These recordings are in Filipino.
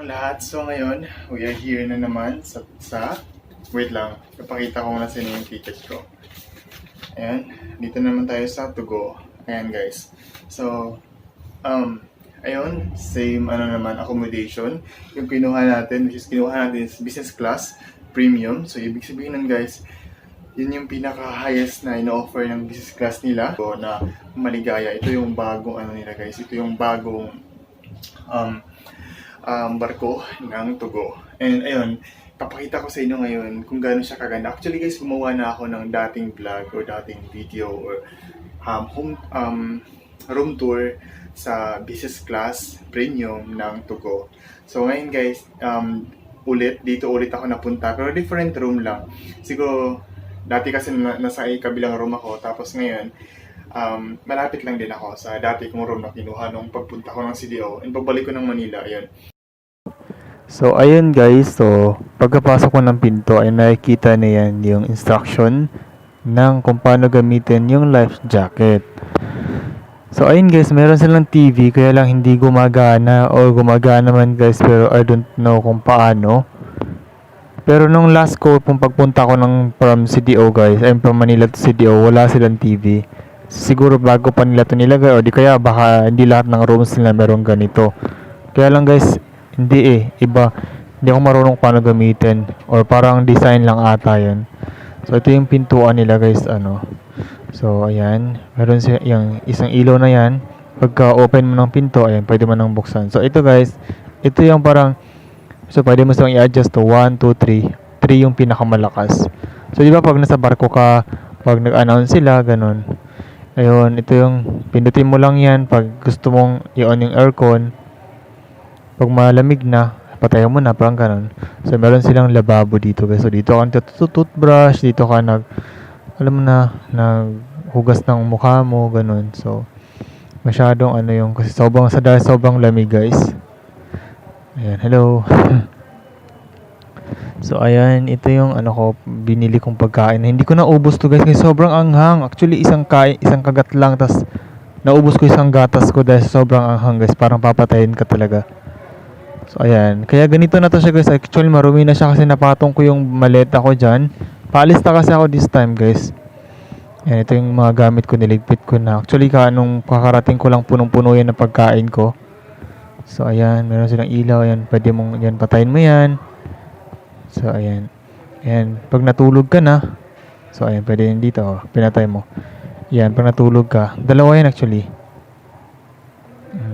ang lahat. So ngayon, we are here na naman wait lang, napakita ko muna sa inyo yung ticket ko. Ayan, dito naman tayo sa To Go. Ayan guys. So, ayun, same naman, accommodation. Yung kinuha natin, which is kinuha natin is business class, premium. So, ibig sabihin nun guys, yun yung pinaka-highest na ino-offer ng business class nila. So, na maligaya. Ito yung bagong nila guys. Ito yung bagong barko ng To Go. And ayun, papakita ko sa inyo ngayon kung gaano siya kaganda. Actually guys, gumawa na ako ng dating vlog o dating video or room tour sa business class premium ng To Go. So ngayon guys, dito ulit ako napunta pero different room lang. Siguro dati kasi nasa kabilang room ako, tapos ngayon malapit lang din ako sa dati kong room na kinuha nung pagpunta ko ng CDO and pagbalik ko ng Manila. Ayun. So, ayun guys. So, pagkapasok ko ng pinto ay nakikita na yan yung instruction ng kung paano gamitin yung life jacket. So, ayun guys, meron silang TV kaya lang hindi gumagana o gumagana man guys, pero I don't know kung paano. Pero nung last ko, kung pagpunta ko from CDO guys, ay from Manila to CDO, wala silang TV. Siguro bago pa nila ito nilagay o di kaya baka hindi lahat ng rooms nila meron ganito. Kaya lang guys, hindi iba. Hindi ako marunong paano gamitin or parang design lang ata yun. So ito yung pintuan nila guys, So ayan, meron yung isang ilaw na yan. Pagka open mo ng pinto, ayan, pwede mo nang buksan. So ito guys, ito yung parang, so pwede mo silang i-adjust to 1, 2, 3. 3 yung pinakamalakas. So di ba pag nasa barko ka, pag nag-announce sila, ganun. Ayun, ito yung pindutin mo lang yan pag gusto mong i-on yung aircon. Pag malamig na, patayin mo na, parang ganun. So, meron silang lababo dito guys. So, dito ka toothbrush, dito ka naghugas ng mukha mo, ganun. So, masyadong kasi sobrang lamig guys. Ayan, hello. So, ayan, ito yung binili kong pagkain. Hindi ko naubos to guys kasi sobrang anghang. Actually, isang kagat lang, tas naubos ko isang gatas ko dahil sobrang anghang guys. Parang papatayin ka talaga. So, ayan. Kaya ganito na to siya guys. Actually, marumi na siya kasi napatong ko yung maleta ko dyan. Paalista kasi ako this time guys. Ayan, ito yung mga gamit ko. Niligpit ko na. Actually, nung kakarating ko lang punong-puno yan na pagkain ko. So, ayan. Meron silang ilaw. Ayan. Pwede mong yan, patayin mo yan. So, ayan. Ayan. Pag natulog ka na. So, ayan. Pwede yan dito. Pinatay mo. Ayan. Pag natulog ka. Dalawa yan actually.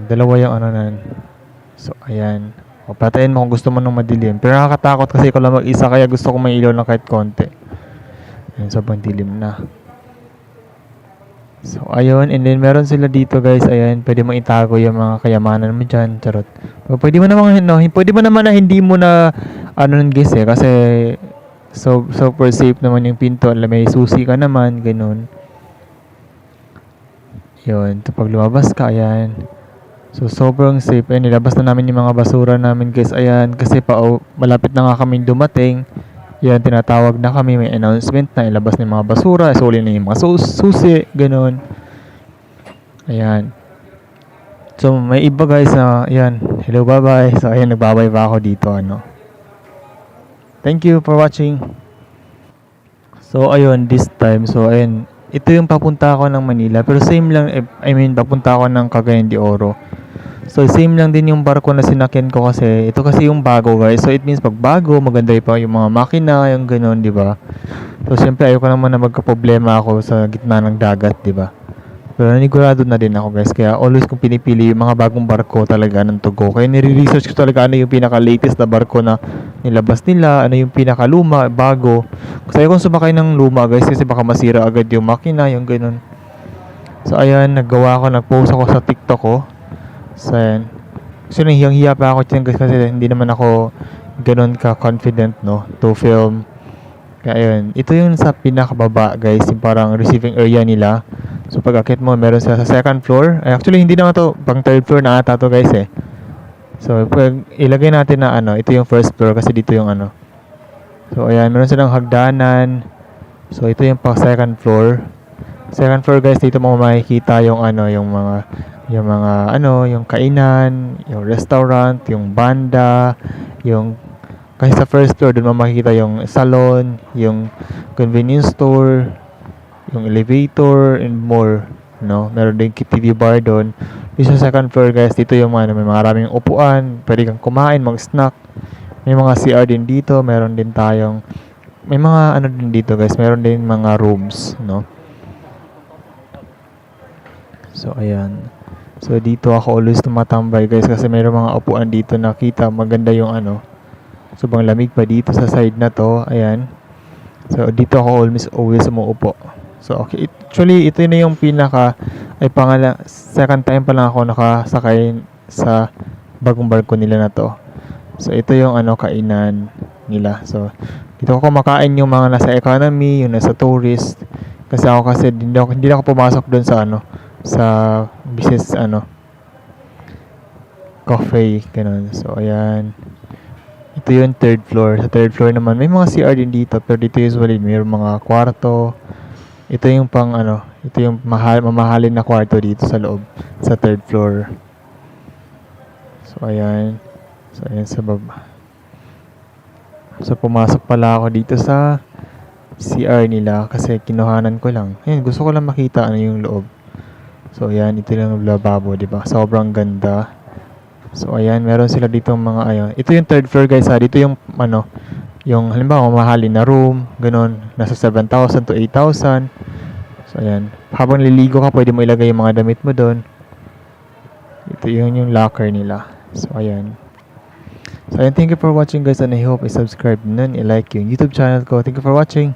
Dalawa yung na yan. So, ayan. O, patayin mo kung gusto mo nung madilim. Pero nakakatakot kasi ko lang mag-isa kaya gusto ko may ilaw lang kahit konti. Ayan, sobrang dilim na. So, ayun. And then, meron sila dito guys. Ayan, pwede mo itago yung mga kayamanan mo dyan. Charot. O, pwede mo naman na hindi mo na guys kasi super safe naman yung pinto. May susi ka naman. Ganun. Yun. So, pag lumabas ka, ayan. So, sobrang safe. Ayan, nilabas na namin yung mga basura namin guys. Ayan, kasi malapit na nga kami dumating. Ayan, tinatawag na kami. May announcement na ilabas na yung mga basura. Isuli na yung mga susi. Ganun. Ayan. So, may iba guys na, ayan. Hello, bye-bye. So, ayan, nagbabay pa ako dito, Thank you for watching. So, ayun, this time. So, ayan. Ito yung papunta ako ng Manila. Pero same lang, papunta ako ng Cagayan de Oro. So, same lang din yung barko na sinakyan ko kasi ito kasi yung bago guys. So, it means pag bago, maganda pa yung mga makina, yung gano'n, di ba? So, syempre, ayoko naman na magka-problema ako sa gitna ng dagat, di ba? Pero nanigurado na din ako guys. Kaya always kong pinipili yung mga bagong barko talaga ng To Go. Kaya nire-research ko talaga ano yung pinaka-latest na barko na nilabas nila, ano yung pinaka-luma, bago. Kasi ayoko sumakay ng luma guys kasi baka masira agad yung makina, yung gano'n. So, ayan, nag-post ako sa TikTok ko. So, ayan. So, hiyang-hiya pa ako dyan guys kasi hindi naman ako ganun ka-confident, to film. Kaya, ayun. Ito yung sa pinakababa, guys. Yung parang receiving area nila. So, pag akit mo, meron sila sa second floor. Ay, actually, hindi naman to. Pang third floor na ata to, guys, So, pag ilagay natin na, ito yung first floor kasi dito yung, So, ayan. Meron silang hagdanan. So, ito yung pang second floor. Second floor guys, dito mo makikita yung yung mga yung mga yung kainan, yung restaurant, yung banda, yung kasi sa first floor doon mo makikita yung salon, yung convenience store, yung elevator and more, no? Meron din TV bar doon. Dito sa second floor guys, dito yung may maraming upuan, pwede kang kumain, mag-snack. May mga CR din dito, meron din tayong may mga din dito guys, meron din mga rooms, no? So ayan. So dito ako always tumatambay guys kasi mayroong mga upuan dito nakita maganda yung sobrang lamig pa dito sa side na to. Ayan. So dito ako always umuupo. So okay, actually ito na yung second time pa lang ako nakasakay sa bagong barko nila na to. So ito yung kainan nila. So dito ako kumakain yung mga nasa economy, yung nasa tourist. Kasi hindi ako pumasok doon sa sa business cafe ganun. So ayan. Ito yung third floor. Sa third floor naman may mga CR din dito pero dito usually may mga kwarto. Ito yung ito yung mamahalin na kwarto dito sa loob sa third floor. So ayan. So ayan sa baba. So pumasok pala ako dito sa CR nila kasi kinuhanan ko lang. Ayun, gusto ko lang makita yung loob. So ayan, ito lang yung lababo, 'di ba? Sobrang ganda. So ayan, meron sila dito mga Ito yung third floor guys ha. Dito yung yung halimbawa mamahalin na room, ganun, nasa 7,000 to 8,000. So ayan, habang liligo ka, pwede mo ilagay yung mga damit mo doon. Ito yung locker nila. So ayan. So ayan, thank you for watching guys and I hope i-subscribe nun, i-like yung YouTube channel ko. Thank you for watching.